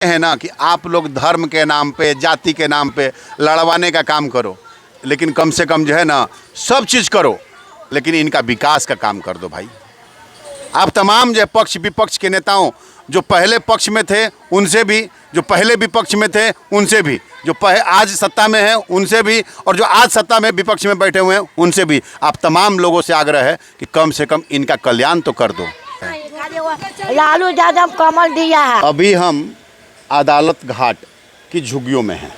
है ना कि आप लोग धर्म के नाम पे, जाति के नाम पे लड़वाने का काम करो, लेकिन कम से कम जो है ना सब चीज़ करो, लेकिन इनका विकास का काम कर दो भाई। आप तमाम जो पक्ष विपक्ष के नेताओं, जो पहले पक्ष में थे उनसे भी, जो पहले विपक्ष में थे उनसे भी, जो आज सत्ता में है उनसे भी, और जो आज सत्ता में विपक्ष में बैठे हुए हैं उनसे भी, आप तमाम लोगों से आग्रह है कि कम से कम इनका कल्याण तो कर दो। लालू यादव कमल दिया है। अभी हम अदालत घाट की झुग्गियों में हैं,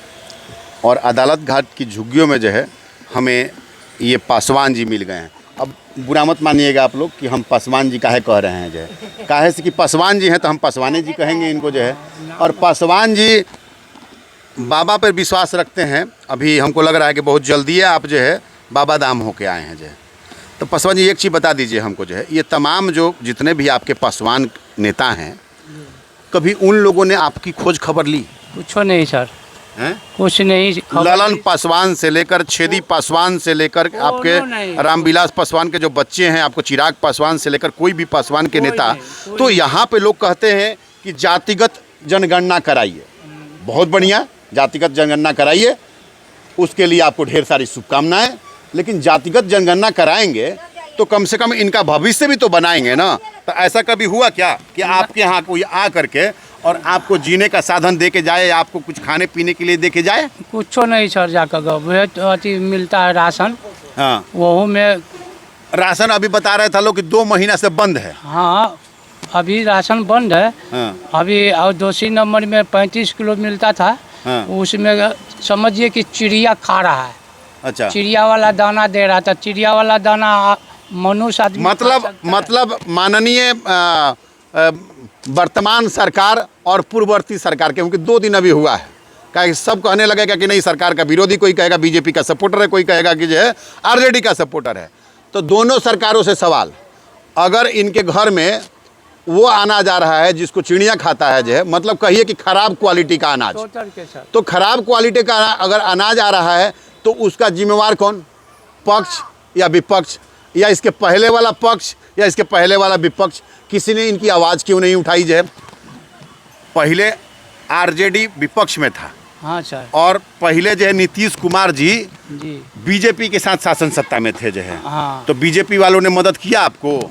और अदालत घाट की झुग्गियों में जो है हमें ये पासवान जी मिल गए हैं। अब बुरा मत मानिएगा आप लोग कि हम पासवान जी काहे कह रहे हैं, जो है काहे से कि पासवान जी हैं तो हम पासवाने जी कहेंगे इनको जो है। और पासवान जी बाबा पर विश्वास रखते हैं। अभी हमको लग रहा है कि बहुत जल्दी है आप जो है बाबा धाम होके आए हैं जो है। तो पासवान जी एक चीज़ बता दीजिए हमको जो है, ये तमाम जो जितने भी आपके पासवान नेता हैं, कभी उन लोगों ने आपकी खोज खबर ली? कुछ नहीं सर, हैं? कुछ नहीं। ललन पासवान से लेकर छेदी पासवान से लेकर आपके रामविलास पासवान के जो बच्चे हैं, आपको चिराग पासवान से लेकर कोई भी पासवान के नेता, तो यहाँ पे लोग कहते हैं कि जातिगत जनगणना कराइए। बहुत बढ़िया, जातिगत जनगणना कराइए, उसके लिए आपको ढेर सारी शुभकामनाएं। लेकिन जातिगत जनगणना कराएंगे तो कम से कम इनका भविष्य भी तो बनाएंगे ना। तो ऐसा कभी हुआ क्या कि आपके यहाँ कोई आ करके और आपको जीने का साधन दे के जाए, आपको कुछ खाने पीने के लिए दे के जाए? कुछ नहीं सर, जाकर वह अति मिलता है राशन। हाँ, वो में राशन अभी बता रहे थे लोग कि 2 महीना से बंद है। हाँ, अभी राशन बंद है। हाँ, अभी और 2 नंबर में 35 किलो मिलता था। हाँ, उसमें समझिए कि चिड़िया खा रहा है। अच्छा, चिड़िया वाला दाना दे रहा था। चिड़िया वाला दाना मनुष्य आदमी मतलब माननीय वर्तमान सरकार और पूर्ववर्ती सरकार के, क्योंकि 2 दिन अभी हुआ है, क्या सब कहने लगेगा कि नहीं सरकार का विरोधी, कोई कहेगा बीजेपी का सपोर्टर है, कोई कहेगा कि जो है आरजेडी का सपोर्टर है। तो दोनों सरकारों से सवाल, अगर इनके घर में वो अनाज आ रहा है जिसको चिड़िया खाता है जो है, मतलब कहिए कि खराब क्वालिटी का अनाज, तो खराब क्वालिटी का अगर अनाज आ रहा है तो उसका जिम्मेवार कौन? पक्ष या विपक्ष, या इसके पहले वाला पक्ष या इसके पहले वाला विपक्ष? किसी ने इनकी आवाज़ क्यों नहीं उठाई जो है? पहले आरजेडी विपक्ष में था। हाँ सर। और पहले जो है नीतीश कुमार जी बीजेपी के साथ शासन सत्ता में थे जो है। हाँ। तो बीजेपी वालों ने मदद किया आपको?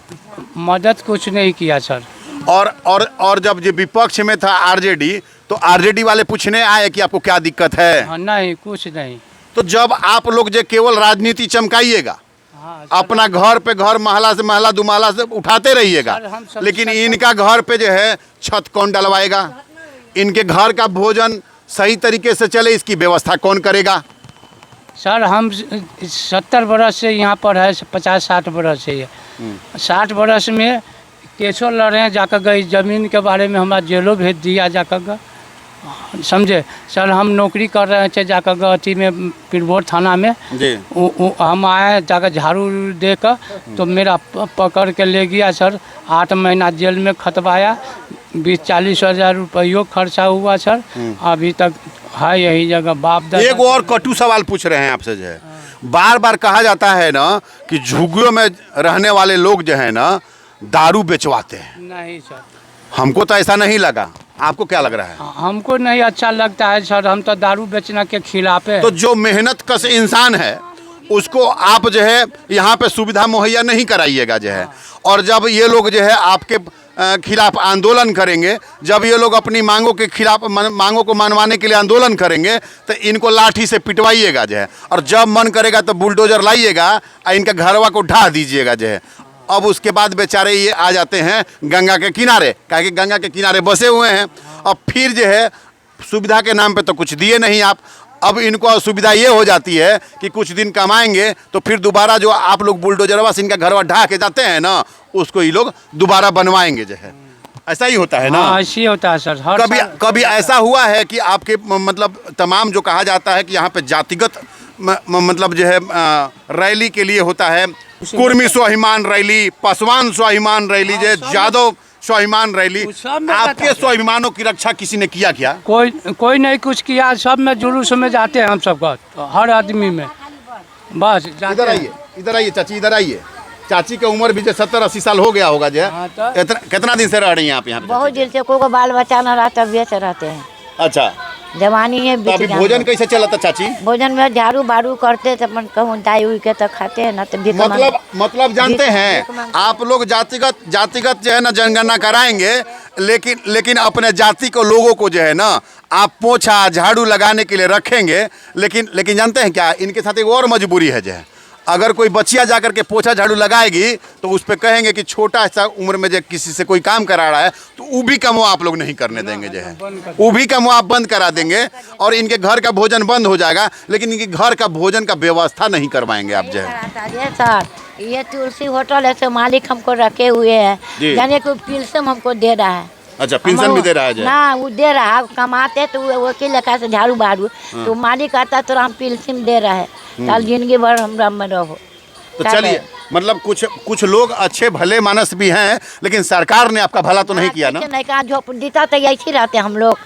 मदद कुछ नहीं किया सर। और जब जो विपक्ष में था आरजेडी, तो आरजेडी वाले पूछने आए कि आपको क्या दिक्कत है? हाँ, नहीं, कुछ नहीं। तो जब आप लोग जो केवल राजनीति चमकाइएगा, हाँ, अपना घर पे घर, महला से महला, दुमाला से उठाते रहिएगा, लेकिन इनका घर पे जो है छत कौन डलवाएगा? इनके घर का भोजन सही तरीके से चले, इसकी व्यवस्था कौन करेगा? सर हम 70 बरस से यहाँ पर है, 50-60 बरस से। 60 बरस में केसो लड़ रहे हैं, जाकर गई ज़मीन के बारे में हमारा जेलों भेज दिया जाकर, समझे सर। हम नौकरी कर रहे थे जाकर अथी में पीरबोर थाना में जी। हम आए जाकर झाड़ू देकर, तो मेरा पकड़ के ले गया सर। 8 महीना जेल में खतवाया, 20-40 हज़ार रुपये खर्चा हुआ सर। अभी तक है यही जगह। बाप दादा एक और कटु सवाल पूछ रहे हैं आपसे जो है, बार बार कहा जाता है ना कि झुग्गियों में रहने वाले लोग जो है ना दारू बेचवाते हैं। नहीं सर, हमको तो ऐसा नहीं लगा, आपको क्या लग रहा है? हमको नहीं अच्छा लगता है सर, हम तो दारू बेचने के खिलाफ है। तो जो मेहनत कश इंसान है उसको आप जो है यहाँ पे सुविधा मुहैया नहीं कराइएगा जो है। और जब ये लोग जो है आपके खिलाफ आंदोलन करेंगे, जब ये लोग अपनी मांगों के खिलाफ मांगों को मनवाने के लिए आंदोलन करेंगे, तो इनको लाठी से पिटवाइएगा जो है। और जब मन करेगा तो बुलडोजर लाइएगा और इनका घरवा को ढा दीजिएगा जो है। अब उसके बाद बेचारे ये आ जाते हैं गंगा के किनारे, क्या कि गंगा के किनारे बसे हुए हैं। अब फिर जो है सुविधा के नाम पे तो कुछ दिए नहीं आप। अब इनको असुविधा ये हो जाती है कि कुछ दिन कमाएंगे तो फिर दोबारा जो आप लोग बुलडोजरवा से इनका घरवा ढा के जाते हैं ना, उसको ये लोग दोबारा बनवाएंगे जो है। ऐसा ही होता है ना? हाँ, ऐसे ही होता है सर। कभी ऐसा हुआ है कि आपके मतलब तमाम जो कहा जाता है कि यहाँ पे जातिगत मतलब जो है रैली के लिए होता है, कुर्मी स्वाभिमान रैली, पासवान स्वाभिमान रैली, जो यादव स्वाभिमान रैली, आपके स्वाभिमानों की रक्षा किसी ने किया क्या? कोई नहीं कुछ किया। सब में जुलूस में जाते हैं हम सब, हर आदमी में। बस इधर आइए चाची, इधर आइए। चाची की उम्र भी जो 70-80 साल हो गया होगा जो हाँ, है। तो कितना दिन से रह रही हैं आप यहाँ पे? बहुत दिन से कोई बाल बच्चा न रहता तबियत रहते हैं। अच्छा, जवानी है तो बीत अभी जाना। भोजन कैसे चला था चाची? भोजन में झाड़ू बाड़ू करते तो अपन कहूँ दाई उई के तो खाते हैं ना तो भीख मतलब जानते हैं आप लोग जातिगत जो है ना जनगणना कराएंगे, लेकिन अपने जाति को लोगों को जो है ना आप पोछा झाड़ू लगाने के लिए रखेंगे, लेकिन जानते हैं क्या, इनके साथ एक और मजबूरी है जो है, अगर कोई बच्चिया जाकर के पोछा झाड़ू लगाएगी तो उस पर कहेंगे कि छोटा सा उम्र में जो किसी से कोई काम करा रहा है तो वो भी कम आप लोग नहीं करने देंगे जो है, वो भी कम आप बंद करा देंगे और इनके घर का भोजन बंद हो जाएगा, लेकिन इनके घर का भोजन का व्यवस्था नहीं करवाएंगे आप जो है। सर ये तुलसी होटल है, मालिक हमको रखे हुए हैं, जाने को पिल्सम हमको दे रहा है। अच्छा, पेंशन भी दे रहा है जो? ना वो दे रहा है, कमाते तो वो के लेखा से झाड़ू बाड़ू तो मालिक आता तो हम पिल्सम दे रहा है, ताल जिंदगी भर हम में रहो। तो चलिए, मतलब कुछ लोग अच्छे भले मानस भी हैं, लेकिन सरकार ने आपका भला तो नहीं किया ना? नहीं कहा, झोपड़ी देता तो ऐसे ही रहते हम लोग,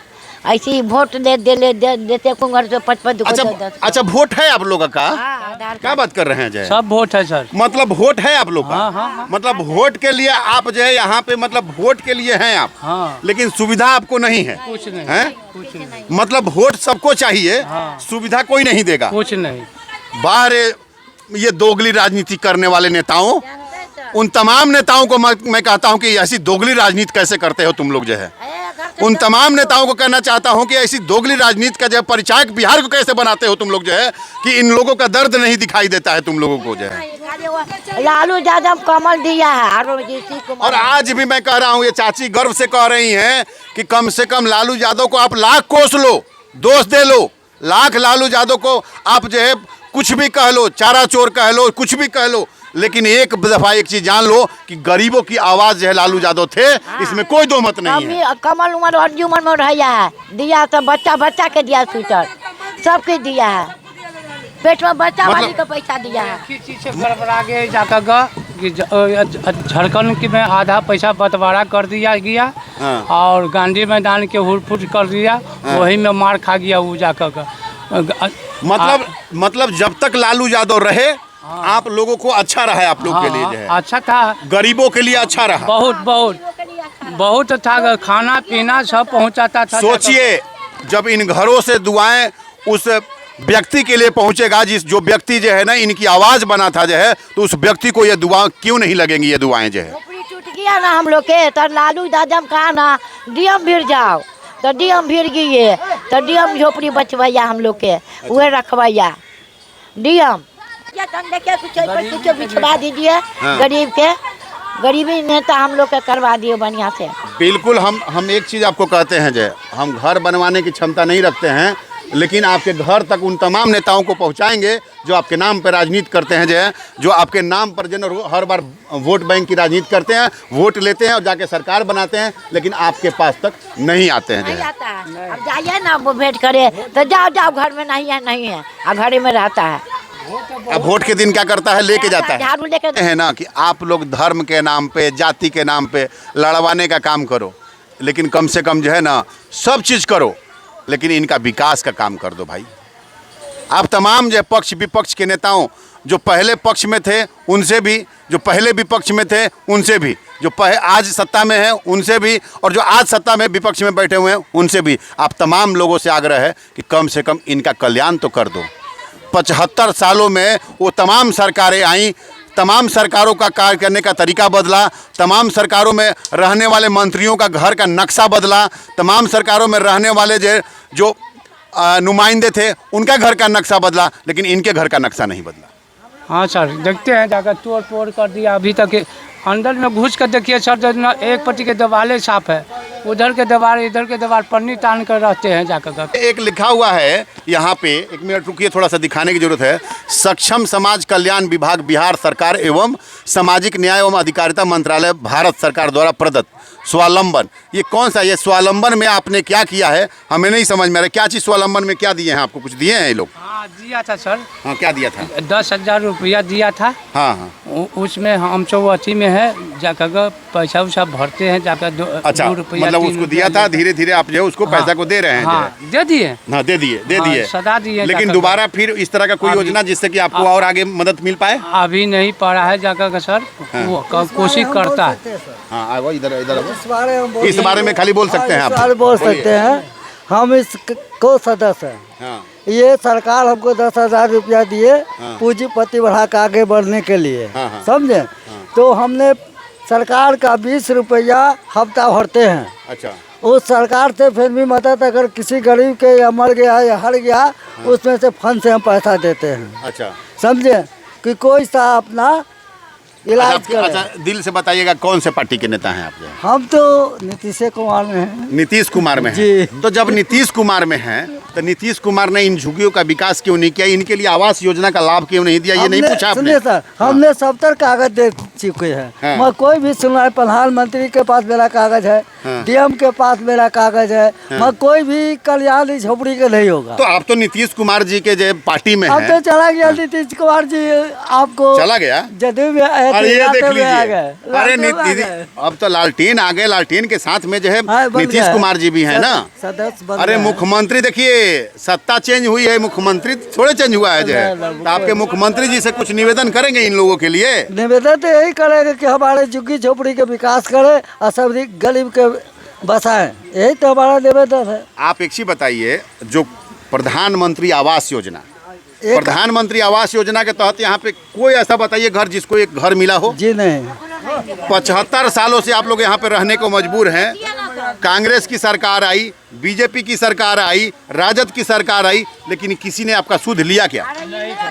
ऐसे ही वोट देते कुंगर से 55। अच्छा, वोट है आप लोगों का? आधार क्या बात कर रहे हैं जय? सब वोट है सर। मतलब वोट है आप लोग का? हाँ। मतलब वोट के लिए आप जो है यहाँ पे, मतलब वोट के लिए हैं आप? हाँ। लेकिन सुविधा आपको नहीं है? कुछ नहीं है? कुछ नहीं, मतलब वोट सबको चाहिए, हाँ। सुविधा कोई नहीं देगा? कुछ नहीं। बाहर ये दोगली राजनीति करने वाले नेताओं, उन तमाम नेताओं को मैं कहता हूं कि ऐसी दोगली राजनीति कैसे करते हो तुम लोग जो है। उन तमाम नेताओं को कहना चाहता हूं कि ऐसी दोगली राजनीति का जो परिचायक बिहार को कैसे बनाते हो तुम लोग जो है, कि इन लोगों का दर्द नहीं दिखाई देता है तुम लोगों को जो है। लालू यादव कमल दिया है और आज भी मैं कह रहा हूं, ये चाची गर्व से कह रही हैं कि कम से कम लालू यादव को आप लाख कोस लो, दोष दे लो, लाख लालू यादव को आप जो है कुछ भी कह लो, चारा चोर कह लो, कुछ भी कह लो, लेकिन एक दफा एक चीज जान लो कि गरीबों की आवाज जो है लालू यादव थे, इसमें कोई दो मत नहीं है। कमल उमर अर्जी उमर में रहा है, दिया तो बच्चा के दिया, स्वेटर सबके दिया है, पेट में बच्चा वाली का पैसा दिया है। चीज से गड़बड़ा गए जाकर कि झारखंड में आधा पैसा बंटवारा कर दिया गया, और गांधी मैदान के हुरफुट कर दिया, वही में मार खा गया वो जाकर। मतलब जब तक लालू यादव रहे आप लोगों को अच्छा रहा है, आप लोग के लिए जो है अच्छा था, गरीबों के लिए अच्छा रहा, बहुत था, खाना पीना सब पहुंचाता था। सोचिए जब इन घरों से दुआएं उस व्यक्ति के लिए पहुंचेगा, जो व्यक्ति जो है ना इनकी आवाज बना था जो है, तो उस व्यक्ति को ये दुआ क्यों नहीं लगेंगी, ये दुआएं जो है। टूट गया ना हम लोग के, तो लालू यादव कहा ना डीएम भिड़ जाओ, तो डीएम भिड़ गई, तो डीएम झोपड़ी बचवैया हम लोग के, वह रखवैया डीएम कुछ बिछवा दीजिए गरीब के, गरीबी नेता हम लोग के करवा दिए बढ़िया से। बिल्कुल, हम एक चीज़ आपको कहते हैं जय, हम घर बनवाने की क्षमता नहीं रखते हैं, लेकिन आपके घर तक उन तमाम नेताओं को पहुंचाएंगे जो आपके नाम पर राजनीति करते हैं जय, जो आपके नाम पर जो हर बार वोट बैंक की राजनीति करते हैं, वोट लेते हैं और जाके सरकार बनाते हैं, लेकिन आपके पास तक नहीं आते हैं। नहीं आता है, अब जाइए ना वो भेंट करे तो जाओ घर में नहीं है, अब घर में रहता है। अब वोट के दिन क्या करता है, लेके जाता है। झाड़ू लेके है ना कि आप लोग धर्म के नाम पे, जाति के नाम पे लड़वाने का काम करो, लेकिन कम से कम जो है ना सब चीज़ करो, लेकिन इनका विकास का काम कर दो भाई। आप तमाम जो पक्ष विपक्ष के नेताओं, जो पहले पक्ष में थे उनसे भी, जो पहले विपक्ष में थे उनसे भी, जो आज सत्ता में है उनसे भी, और जो आज सत्ता में विपक्ष में बैठे हुए हैं उनसे भी, आप तमाम लोगों से आग्रह है कि कम से कम इनका कल्याण तो कर दो। 75 सालों में वो तमाम सरकारें आईं, तमाम सरकारों का कार्य करने का तरीका बदला, तमाम सरकारों में रहने वाले मंत्रियों का घर का नक्शा बदला, तमाम सरकारों में रहने वाले जो नुमाइंदे थे उनका घर का नक्शा बदला, लेकिन इनके घर का नक्शा नहीं बदला। हाँ सर, देखते हैं जाकर तोड़ फोड़ कर दिया, अभी तक अंदर में घुस कर देखिए सर, एक पट्टी के दीवारें साफ है, उधर के दीवार इधर के दीवार पन्नी तान कर रहते हैं जाकर। एक लिखा हुआ है यहाँ पे, एक मिनट रुकिए, थोड़ा सा दिखाने की जरूरत है। सक्षम समाज कल्याण विभाग बिहार सरकार एवं सामाजिक न्याय एवं अधिकारिता मंत्रालय भारत सरकार द्वारा प्रदत्त स्वावलंबन। ये कौन सा, ये स्वावलंबन में आपने क्या किया है हमें नहीं समझ में आ रहा। क्या चीज़ स्वावलंबन में क्या दिए हैं आपको, कुछ दिए हैं ये लोग? हाँ हाँ दिया था सर, हाँ क्या दिया था? 10,000 रुपया दिया था। हाँ हाँ। उसमें हम सब अथी में है जाकर पैसा उसा भरते हैं जाकर अच्छा, 2 रुपया मतलब 3 उसको रुपया दिया था, धीरे धीरे आप जो है उसको पैसा को दे रहे हैं जो है। हाँ दे दिए। हाँ दे दिए हाँ, सदा दिए लेकिन जाकर दोबारा फिर इस तरह का कोई अभी- योजना जिससे कि आपको और आगे मदद मिल पाए? अभी नहीं पड़ा है जाकर के सर, वो कोशिश करता है। हाँ आओ इधर इधर आओ। इस बारे में खाली बोल सकते हैं आप? इस बारे में बोल सकते हैं। हम इसको सदस्य हैं। हाँ ये सरकार हमको 10,000 रुपया दिए पूंजीपति बढ़ा के आगे बढ़ने के लिए, हाँ, हाँ। समझे। तो हमने सरकार का 20 रुपया हफ्ता भरते हैं। अच्छा उस सरकार से फिर भी मदद अगर किसी गरीब के या मर गया या हट गया, उसमें से फंड से हम पैसा देते हैं, अच्छा समझे, कि कोई सा अपना इलाज अच्छा, करे। अच्छा दिल से बताइएगा कौन से पार्टी के नेता हैं आप जो है? हम तो नीतीश कुमार में हैं। नीतीश कुमार में जी। हैं। तो जब नीतीश कुमार में हैं तो नीतीश कुमार ने इन झुग्गियों का विकास क्यों नहीं किया, इनके लिए आवास योजना का लाभ क्यों नहीं दिया, ये नहीं पूछा आपने? सुनिए सर, हमने 70 कागज दे चुके हैं, हाँ। मगर कोई भी सुनवाई, प्रधानमंत्री के पास मेरा कागज है, हाँ। डीएम के पास मेरा कागज है, मगर कोई भी कल्याण इस झोपड़ी के नहीं होगा। तो आप तो नीतीश कुमार जी के जो पार्टी में अब हैं। तो चला गया नीतीश कुमार जी, आपको चला गया? जदयू में अरे ये देख आ लीजिए, गए, अरे लालटेन में आ गए। अब तो लालटेन आ गए, लालटेन के साथ में जो है हाँ, बन नीतीश गया है। कुमार जी भी हैं ना। सदस्य बन अरे गया है। मुख्यमंत्री देखिए, सत्ता चेंज हुई है, मुख्यमंत्री थोड़े चेंज हुआ है जो है। तो आपके मुख्यमंत्री जी से कुछ निवेदन करेंगे इन लोगों के लिए? निवेदन तो यही करेगा कि हमारे झुग्गी झोपड़ी के विकास करे और सब गरीब के बसाएं, यही तो हमारा निवेदन है। आप एक चीज बताइए, जो प्रधानमंत्री आवास योजना, एक- प्रधानमंत्री आवास योजना के तहत यहाँ पे कोई ऐसा बताइए घर जिसको एक घर मिला हो? जी नहीं, 75 सालों से आप लोग यहाँ पे रहने को मजबूर हैं। कांग्रेस की सरकार आई, बीजेपी की सरकार आई, राजद की सरकार आई, लेकिन किसी ने आपका सुध लिया क्या?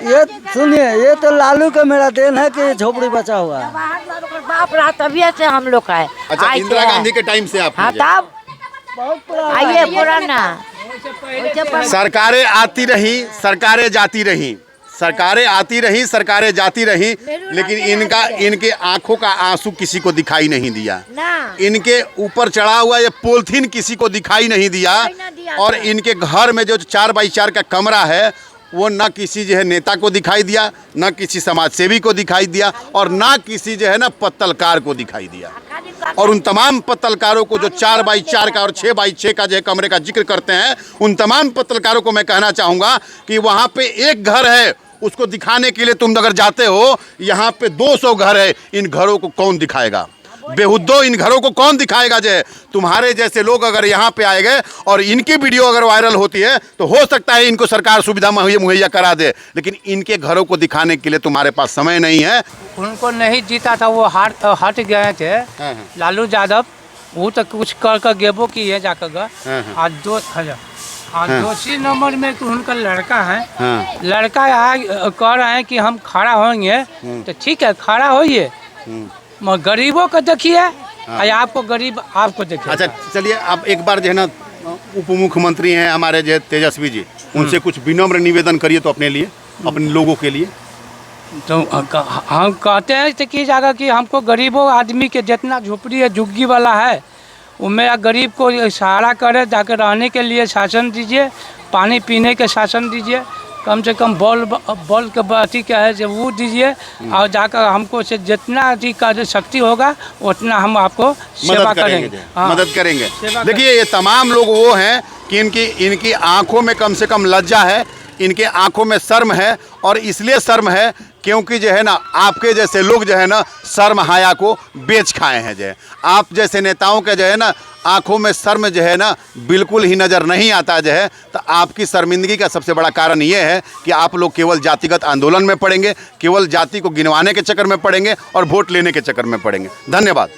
ये सुनिए, ये तो लालू का मेरा देन है कि झोपड़ी बचा हुआ है। बाप रहा तभी से हम लोग का है। अच्छा, आज इंदिरा से है। गांधी के टाइम से आप हाँ हैं। तब बहुत पुराना आइए पुराना सरकारें आती रही, सरकारें जाती रही, सरकारें आती रही, सरकारें जाती रही, लेकिन इनके आंखों का आंसू किसी को दिखाई नहीं दिया। ना इनके ऊपर चढ़ा हुआ ये पॉलिथीन किसी को दिखाई नहीं दिया। और इनके घर में जो 4x4 का कमरा है वो न किसी जो है नेता को दिखाई दिया, न किसी समाज सेवी को दिखाई दिया, और न किसी जो है ना पत्तलकार को दिखाई दिया। और उन तमाम पत्तलकारों को जो 4x4 का और 6x6 का जो है कमरे का जिक्र करते हैं, उन तमाम पत्तलकारों को मैं कहना चाहूँगा कि वहाँ पे एक घर है, उसको दिखाने के लिए तुम अगर जाते हो, यहाँ पे 200 घर है, इन घरों को कौन दिखाएगा? बेहुद्दो इन घरों को कौन दिखाएगा? जो है तुम्हारे जैसे लोग अगर यहाँ पे आए गए और इनकी वीडियो अगर वायरल होती है तो हो सकता है इनको सरकार सुविधा मुहैया करा दे, लेकिन इनके घरों को दिखाने के लिए तुम्हारे पास समय नहीं है। उनको नहीं जीता था, वो हट गए थे लालू यादव, वो तो कुछ कर गेबो की है जाकर आज 2 नंबर में उनका लड़का है, लड़का कह रहे हैं कि हम खड़ा होंगे, तो ठीक है खड़ा होइए, मगर गरीबों को देखिए, आपको गरीब आपको देखिए। अच्छा चलिए, आप एक बार जो है ना उप मुख्यमंत्री हैं हमारे जो तेजस्वी जी, उनसे कुछ विनम्र निवेदन करिए तो अपने लिए, अपने लोगों के लिए। तो हम कहते हैं कि जाकर कि हमको गरीबों आदमी के जितना झोपड़ी है झुग्गी वाला है, वो मेरा गरीब को सहारा करे, जाकर रहने के लिए शासन दीजिए, पानी पीने के शासन दीजिए, कम से कम बॉल के अथी क्या है जो वो दीजिए, और जाकर हमको से जितना अथी का जो शक्ति होगा उतना हम आपको सेवा करेंगे। हाँ, मदद करेंगे। सेवा देखिए ये तमाम लोग वो हैं कि इनकी आंखों में कम से कम लज्जा है, इनके आंखों में शर्म है, और इसलिए शर्म है क्योंकि जो है ना आपके जैसे लोग जो है ना शर्म हाया को बेच खाए हैं। जो है आप जैसे नेताओं के जो है ना आंखों में शर्म जो है ना बिल्कुल ही नज़र नहीं आता जो है, तो आपकी शर्मिंदगी का सबसे बड़ा कारण ये है कि आप लोग केवल जातिगत आंदोलन में पड़ेंगे, केवल जाति को गिनवाने के चक्कर में पड़ेंगे और वोट लेने के चक्कर में पड़ेंगे। धन्यवाद।